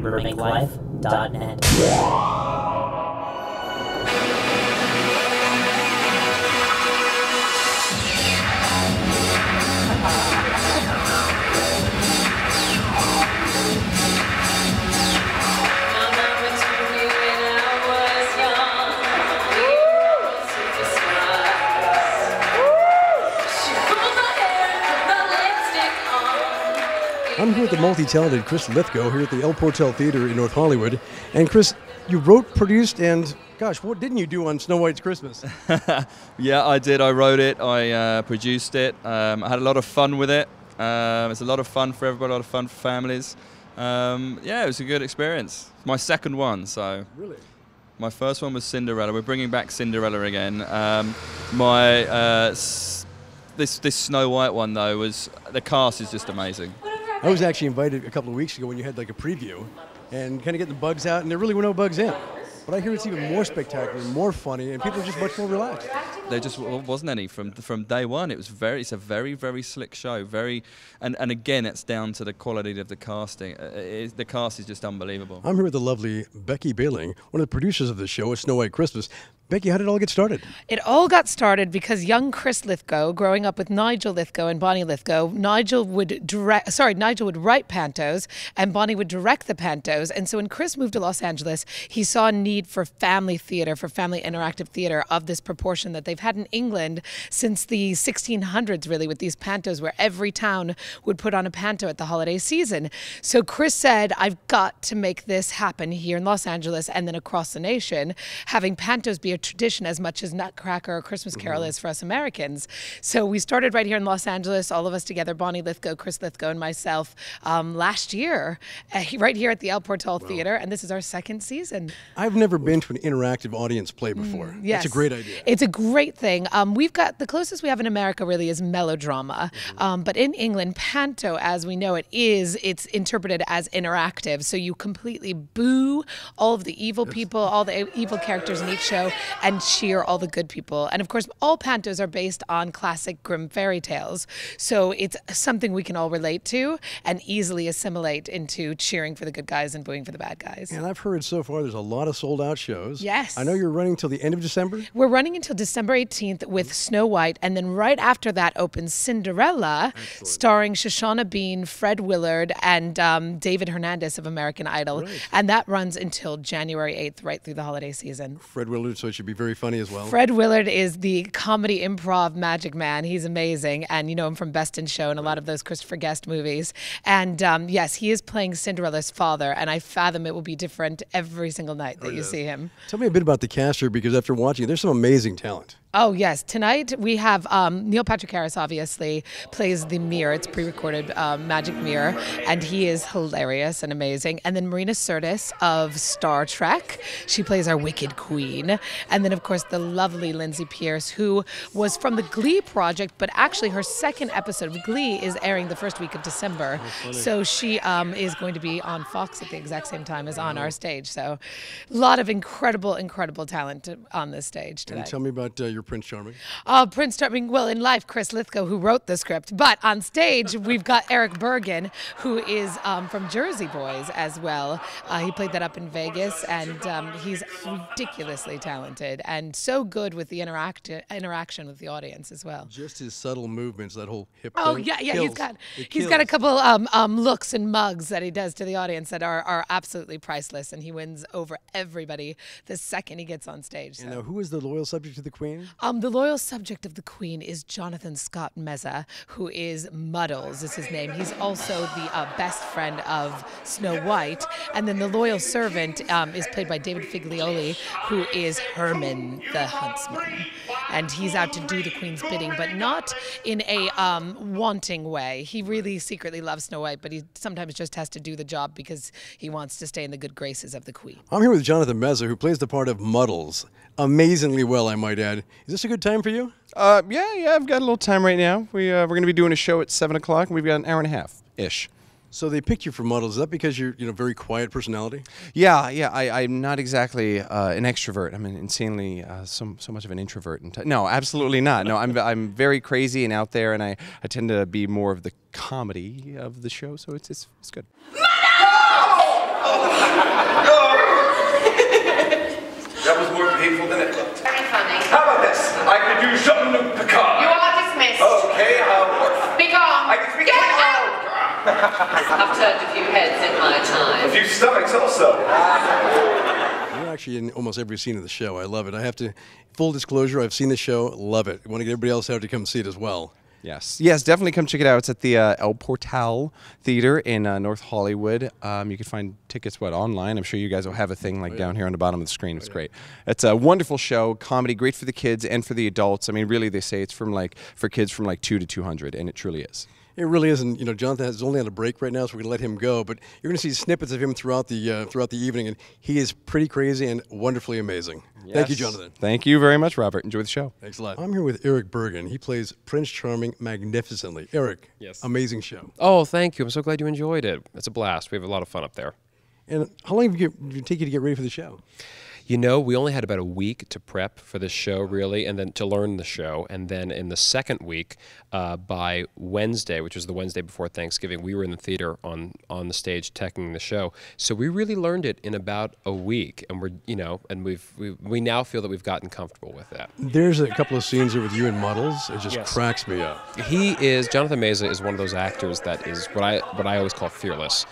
BurbankLIFE.net. I'm here with the multi-talented Kris Lythgoe here at the El Portal Theater in North Hollywood. And Kris, you wrote, produced, and gosh, what didn't you do on Snow White's Christmas? Yeah, I did. I wrote it. I produced it. I had a lot of fun with it. It's a lot of fun for everybody, a lot of fun for families. Yeah, it was a good experience. My second one, so. Really? My first one was Cinderella. We're bringing back Cinderella again. This Snow White one though was, the cast is just amazing. I was actually invited a couple of weeks ago when you had like a preview and kind of getting the bugs out, and there really were no bugs in. But I hear it's even more spectacular, more funny, and people are just much more relaxed. There just wasn't any from day one. It's a very, very slick show. And again, it's down to the quality of the casting. The cast is just unbelievable. I'm here with the lovely Becky Bailing, one of the producers of the show, A Snow White Christmas. Becky, how did it all get started? It all got started because young Kris Lythgoe, growing up with Nigel Lythgoe and Bonnie Lythgoe, Nigel would write pantos and Bonnie would direct the pantos. And so when Kris moved to Los Angeles, he saw a need for family theater, for family interactive theater of this proportion that they've had in England since the 1600s, really, with these pantos where every town would put on a panto at the holiday season. So Kris said, I've got to make this happen here in Los Angeles and then across the nation, having pantos be a tradition as much as Nutcracker or Christmas Carol is for us Americans. So we started right here in Los Angeles, all of us together, Bonnie Lythgoe, Kris Lythgoe, and myself, last year, right here at the El Portal Theater, and this is our second season. I've never been to an interactive audience play before. Yes. That's a great idea. It's a great thing. We've got, the closest we have in America really is melodrama, but in England, panto, as we know it's interpreted as interactive, so you completely boo all of the evil people, all the evil characters in each show, and cheer all the good people. And of course, all pantos are based on classic Grimm fairy tales. So it's something we can all relate to and easily assimilate into cheering for the good guys and booing for the bad guys. And I've heard so far there's a lot of sold out shows. Yes. I know you're running till the end of December. We're running until December 18th with Snow White, and then right after that opens Cinderella, starring Shoshana Bean, Fred Willard, and David Hernandez of American Idol. Right. And that runs until January 8th, right through the holiday season. Fred Willard, so it should be very funny as well. Fred Willard is the comedy improv magic man. He's amazing, and you know him from Best in Show and a lot of those Christopher Guest movies. And yes, he is playing Cinderella's father, and I fathom it will be different every single night that you see him. Tell me a bit about the cast here, because after watching it, there's some amazing talent. Oh, yes. Tonight we have Neil Patrick Harris, obviously, plays the mirror. It's pre-recorded magic mirror, and he is hilarious and amazing. And then Marina Sirtis of Star Trek. She plays our wicked queen. And then, of course, the lovely Lindsay Pierce, who was from the Glee project, but actually her second episode of Glee is airing the first week of December. So she is going to be on Fox at the exact same time as on our stage. So a lot of incredible, incredible talent on this stage today. And tell me about your Prince Charming. Prince Charming, well, in life, Kris Lythgoe, who wrote the script, but on stage, we've got Eric Bergen, who is from Jersey Boys as well. He played that up in Vegas, and he's ridiculously talented and so good with the interaction with the audience as well. Just his subtle movements, that whole hip Oh, thing, yeah, kills. he's got a couple looks and mugs that he does to the audience that are absolutely priceless, and he wins over everybody the second he gets on stage. So. And now, who is the loyal subject to the Queen? The loyal subject of the Queen is Jonathan Scott Meza, who is Muddles, is his name. He's also the best friend of Snow White. And then the loyal servant is played by David Figlioli, who is Herman the Huntsman. And he's out to do the Queen's bidding, but not in a wanting way. He really secretly loves Snow White, but he sometimes just has to do the job because he wants to stay in the good graces of the Queen. I'm here with Jonathan Meza, who plays the part of Muddles. Amazingly well, I might add. Is this a good time for you? Yeah, I've got a little time right now. We're going to be doing a show at 7 o'clock, and we've got an hour and a half-ish. So they picked you for Muddles. Is that because you're, very quiet personality? Yeah. I'm not exactly an extrovert. I'm insanely so much of an introvert. No, absolutely not. No, I'm very crazy and out there, and I tend to be more of the comedy of the show. So it's good. Muddles! That was more painful than it looked. Very funny. How about this? I could do something to Picard. You are dismissed. Okay, Speak on. I can speak Get out. out. I've turned a few heads in my A time. few stomachs also. You're actually in almost every scene of the show. I love it. I have to, full disclosure, I've seen the show, love it. I want to get everybody else out to come see it as well. Yes, definitely come check it out. It's at the El Portal Theater in North Hollywood. You can find tickets, online? I'm sure you guys will have a thing down here on the bottom of the screen. It's great. It's a wonderful show, comedy, great for the kids and for the adults. I mean, really, they say it's for kids from 2 to 200, and it truly is. It really isn't. Jonathan is only on a break right now, so we're going to let him go. But you're going to see snippets of him throughout the evening, and he is pretty crazy and wonderfully amazing. Yes. Thank you, Jonathan. Thank you very much, Robert. Enjoy the show. Thanks a lot. I'm here with Eric Bergen. He plays Prince Charming magnificently. Eric, yes. Amazing show. Oh, thank you. I'm so glad you enjoyed it. It's a blast. We have a lot of fun up there. And how long did it take you to get ready for the show? You know, we only had about a week to prep for this show, really, and then to learn the show. And then in the second week, by Wednesday, which was the Wednesday before Thanksgiving, we were in the theater on the stage teching the show. So we really learned it in about a week, and we now feel that we've gotten comfortable with that. There's a couple of scenes there with you and Muddles. It just cracks me up. Jonathan Meza is one of those actors that is what I always call fearless,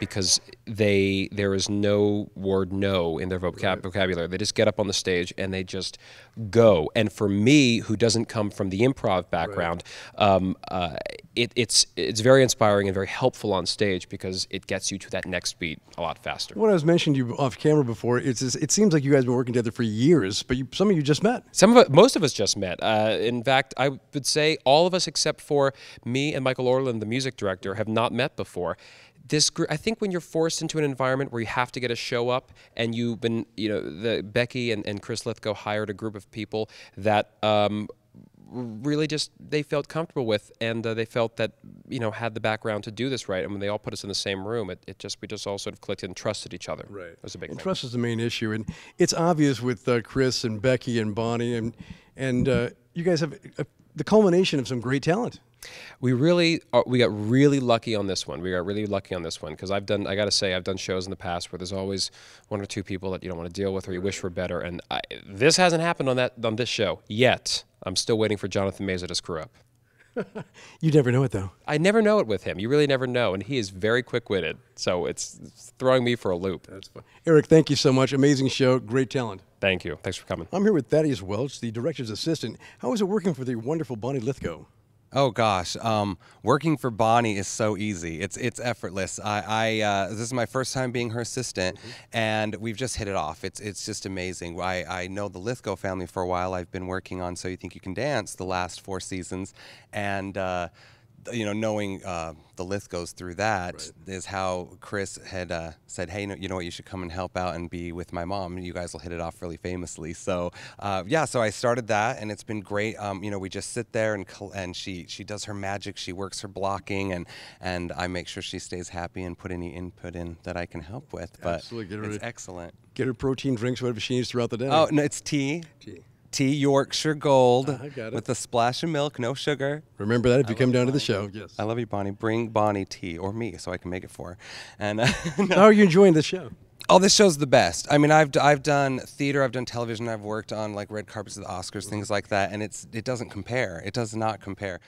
because there is no word no in their vocabulary. They just get up on the stage and they just go. And for me, who doesn't come from the improv background, it's very inspiring and very helpful on stage because it gets you to that next beat a lot faster. When I was mentioning you off camera before, it seems like you guys have been working together for years, but some of you just met. Most of us just met. In fact, I would say all of us except for me and Michael Orland, the music director, have not met before. I think when you're forced into an environment where you have to get a show up, and you've been, Becky and Kris Lythgoe hired a group of people that really just they felt comfortable with, and they felt that had the background to do this right. And when they all put us in the same room, we just all sort of clicked and trusted each other. Right, it was a big thing. Trust is the main issue, and it's obvious with Kris and Becky and Bonnie, and you guys have the culmination of some great talent. We got really lucky on this one. Because I got to say, I've done shows in the past where there's always one or two people that you don't want to deal with or you wish for better. And this hasn't happened on this show yet. I'm still waiting for Jonathan Meza to screw up. You never know it, though. I never know it with him. You really never know. And he is very quick-witted. So it's throwing me for a loop. That's fun. Eric, thank you so much. Amazing show. Great talent. Thank you. Thanks for coming. I'm here with Thaddeus Welch, the director's assistant. How is it working for the wonderful Bonnie Lythgoe? Oh gosh, working for Bonnie is so easy. It's effortless. This is my first time being her assistant, and we've just hit it off. It's just amazing. I know the Lythgoe family for a while. I've been working on So You Think You Can Dance the last 4 seasons, and knowing the Lythgoes through that is how Kris had said, hey, you know what, you should come and help out and be with my mom. You guys will hit it off really famously. So so I started that, and it's been great. We just sit there and she does her magic. She works her blocking, and I make ssure she stays happy and put any input in that I can help with. But absolutely. It's excellent. Get her protein drinks, whatever she needs throughout the day. Oh, no, it's tea. Tea Yorkshire Gold I got it. with a splash of milk, no sugar. Remember that if you come down to the show. Yes. I love you, Bonnie. Bring Bonnie tea, or me, so I can make it for her. And How are you enjoying the show? Oh, this show's the best. I mean, I've done theater, I've done television, I've worked on red carpets at the Oscars, things like that, and it doesn't compare. It does not compare.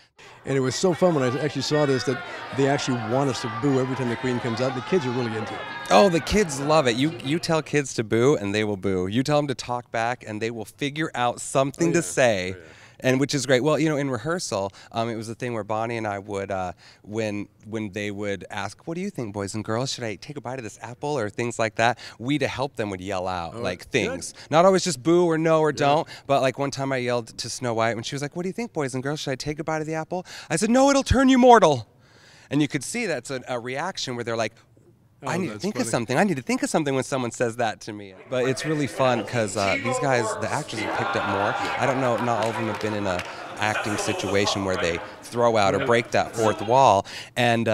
And it was so fun when I actually saw this that they actually want us to boo every time the Queen comes out. The kids are really into it. Oh, the kids love it. You tell kids to boo, and they will boo. You tell them to talk back, and they will figure out something to say. And which is great. Well, in rehearsal, it was the thing where Bonnie and I would, when they would ask, "What do you think, boys and girls? Should I take a bite of this apple?" or things like that, we, to help them, would yell out things. Good. Not always just boo or no or don't, but one time I yelled to Snow White when she was like, "What do you think, boys and girls? Should I take a bite of the apple?" I said, "No, it'll turn you mortal." And you could see that's a reaction where they're like, I need to think of something. I need to think of something when someone says that to me. But it's really fun because these guys, the actors, have picked up more. I don't know, not all of them have been in a acting situation where they throw out or break that fourth wall, and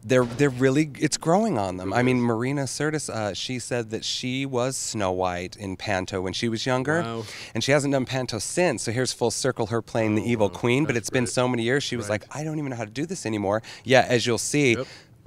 they're really, it's growing on them. I mean, Marina Sirtis, she said that she was Snow White in Panto when she was younger, and she hasn't done Panto since. So here's full circle, her playing the evil queen. But it's been so many years. She was like, I don't even know how to do this anymore. Yeah, as you'll see.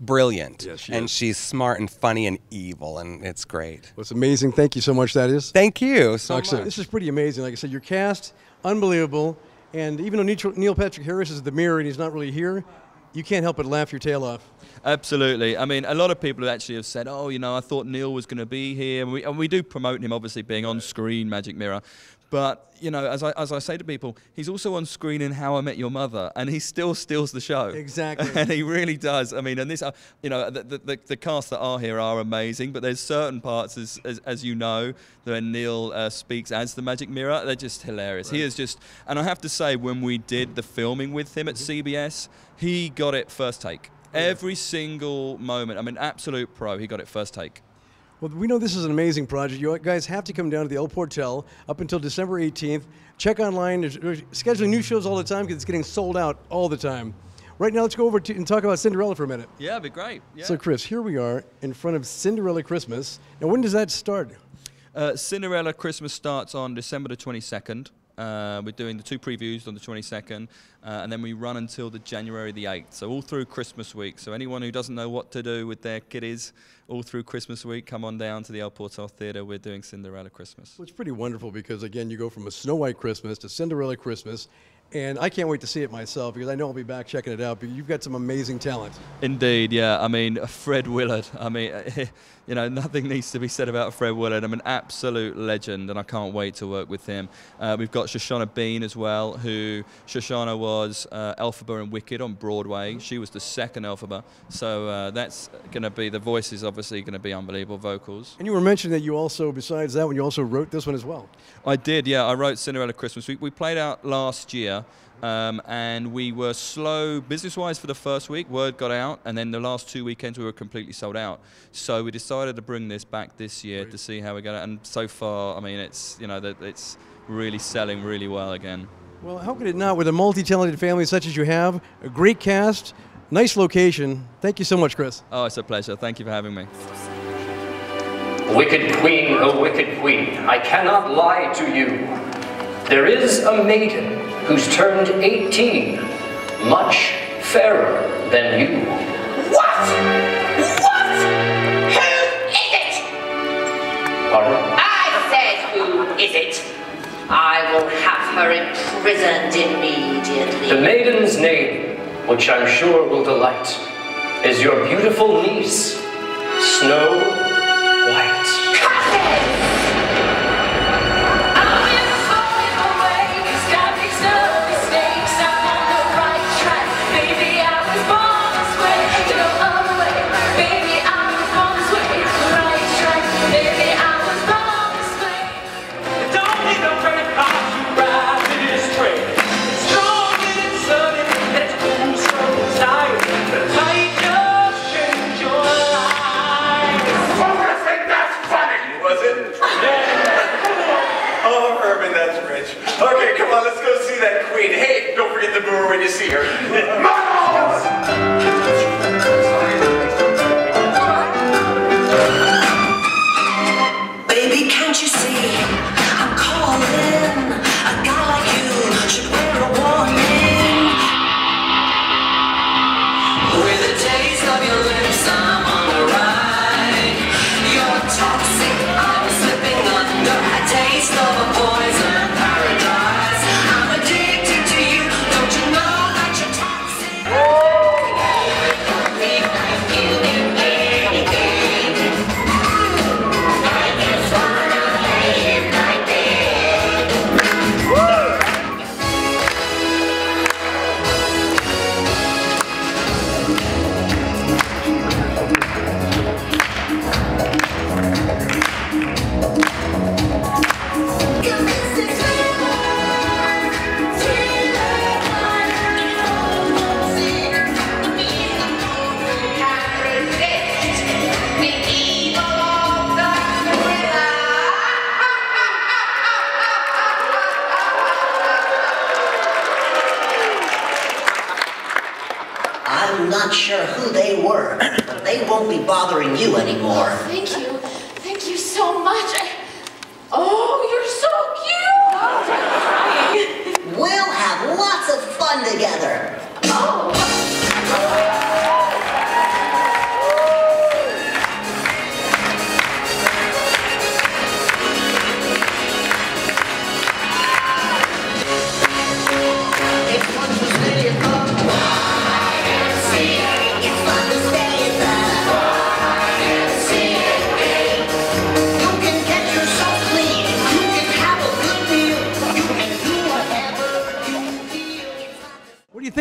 brilliant. Yes, she and is. she's smart and funny and evil, and it's great. Well, it's amazing. Thank you so much, that is. Thank you so Like I said, much. this is pretty amazing. Like I said, your cast, unbelievable. And even though Neil Patrick Harris is the mirror and he's not really here, you can't help but laugh your tail off. Absolutely. I mean, a lot of people actually have said, oh, you know, I thought Neil was going to be here. And we do promote him, obviously, being on screen, Magic Mirror. But, you know, as I say to people, he's also on screen in How I Met Your Mother, and he still steals the show. Exactly. And he really does. I mean, and this, you know, the cast that are here are amazing, but there's certain parts, as you know, when Neil speaks as the Magic Mirror, they're just hilarious. Right. He is just, and I have to say, when we did the filming with him at CBS, he got it first take. Every single moment. I mean, absolute pro. He got it first take. Well, we know this is an amazing project. You guys have to come down to the El Portel up until December 18th. Check online. There's scheduling new shows all the time because it's getting sold out all the time. Right now, let's go over and talk about Cinderella for a minute. Yeah, it'd be great. Yeah. So, Kris, here we are in front of Cinderella Christmas. Now, when does that start? Cinderella Christmas starts on December the 22nd. We're doing the 2 previews on the 22nd, and then we run until the January the 8th, so all through Christmas week. So anyone who doesn't know what to do with their kiddies all through Christmas week, come on down to the El Portal Theatre. We're doing Cinderella Christmas. Well, it's pretty wonderful because, again, you go from a Snow White Christmas to Cinderella Christmas, and I can't wait to see it myself because I know I'll be back checking it out, but you've got some amazing talent. Indeed, yeah. I mean, Fred Willard, I mean, you know, nothing needs to be said about Fred Willard. I'm an absolute legend, and I can't wait to work with him. We've got Shoshana Bean as well, who Shoshana was Elphaba in Wicked on Broadway. She was the second Elphaba, so that's going to be, the voice is obviously going to be unbelievable, vocals. And you were mentioning that you also, besides that one, you also wrote this one as well. I did, yeah. I wrote Cinderella Christmas. We played out last year. And we were slow business-wise for the first week. Word got out, and then the last 2 weekends we were completely sold out. So we decided to bring this back this year to see how we got it. And so far, I mean, it's, you know, it's really selling really well again. Well, how could it not with a multi-talented family such as you have, a great cast, nice location. Thank you so much, Kris. Oh, it's a pleasure. Thank you for having me. Wicked queen, oh wicked queen, I cannot lie to you. There is a maiden who's turned 18, much fairer than you. What? What? Who is it? Pardon? I said, who is it? I will have her imprisoned immediately. The maiden's name, which I'm sure will delight, is your beautiful niece, Snow White. Cousin! Okay, come on, let's go see that queen. Hey, don't forget the brewer when you see her. Baby, can't you see? I'm calling. A guy like you should wear a warning. With a taste of your lips, I'm on the ride. You're toxic, I'm slipping under. A taste of a poison. I'm not sure who they were, but they won't be bothering you anymore. Thank you. Thank you so much. Oh, you're so cute. We'll have lots of fun together. Oh.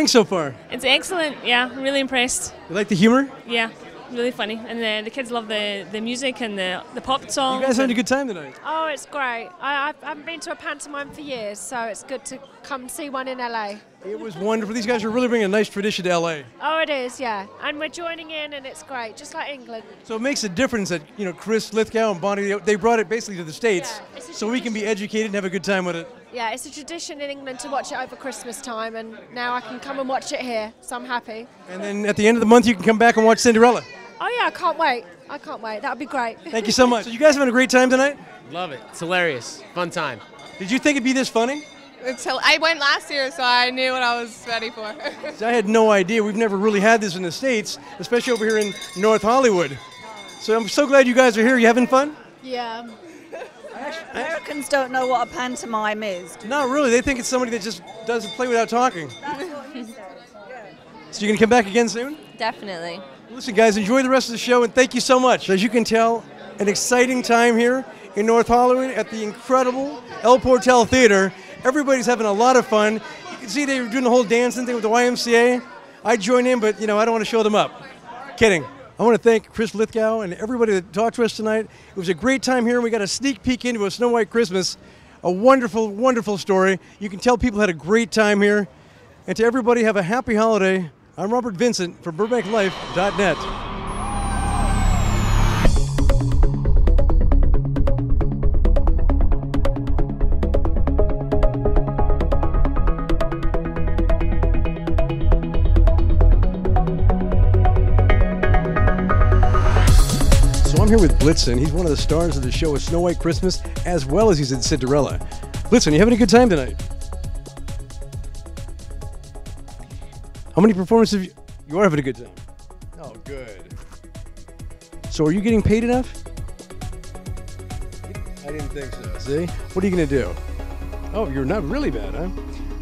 think so far? It's excellent. Yeah, I'm really impressed. You like the humor? Yeah, really funny. And the kids love the music and the pop songs. You guys having a good time tonight? Oh, it's great. I haven't been to a pantomime for years, so it's good to come see one in LA. It was wonderful. These guys are really bringing a nice tradition to LA. Oh, it is, yeah. And we're joining in, and it's great, just like England. So it makes a difference that, you know, Kris Lythgoe and Bonnie, they brought it basically to the States, Yeah, so we can be educated and have a good time with it. Yeah, it's a tradition in England to watch it over Christmas time, and now I can come and watch it here, so I'm happy. And then at the end of the month, you can come back and watch Cinderella. Oh yeah, I can't wait. I can't wait. That would be great. Thank you so much. So you guys having a great time tonight? Love it. It's hilarious. Fun time. Did you think it'd be this funny? I went last year, so I knew what I was ready for. So I had no idea. We've never really had this in the States, especially over here in North Hollywood. So I'm so glad you guys are here. You having fun? Yeah. Americans don't know what a pantomime is. Not really. They think it's somebody that just doesn't play without talking. That's what he says. Yeah. So you're going to come back again soon? Definitely. Listen, guys, enjoy the rest of the show, and thank you so much. As you can tell, an exciting time here in North Hollywood at the incredible El Portal Theater. Everybody's having a lot of fun. You can see they were doing the whole dancing thing with the YMCA. I joined in, but, you know, I don't want to show them up. Kidding. I want to thank Kris Lythgoe and everybody that talked to us tonight. It was a great time here, and we got a sneak peek into A Snow White Christmas. A wonderful, wonderful story. You can tell people had a great time here. And to everybody, have a happy holiday. I'm Robert Vincent from BurbankLIFE.net. So I'm here with Blitzen. He's one of the stars of the show A Snow White Christmas, as well as he's in Cinderella. Blitzen, you having a good time tonight? How many performances have you are having a good time? Oh, good. So are you getting paid enough? I didn't think so. See? What are you going to do? Oh, you're not really bad, huh?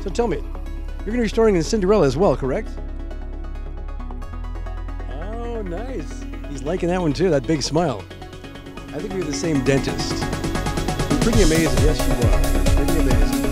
So tell me, you're going to be starring in Cinderella as well, correct? Oh, nice. He's liking that one too, that big smile. I think we're the same dentist. You're pretty amazing. Yes, you are. You're pretty amazing.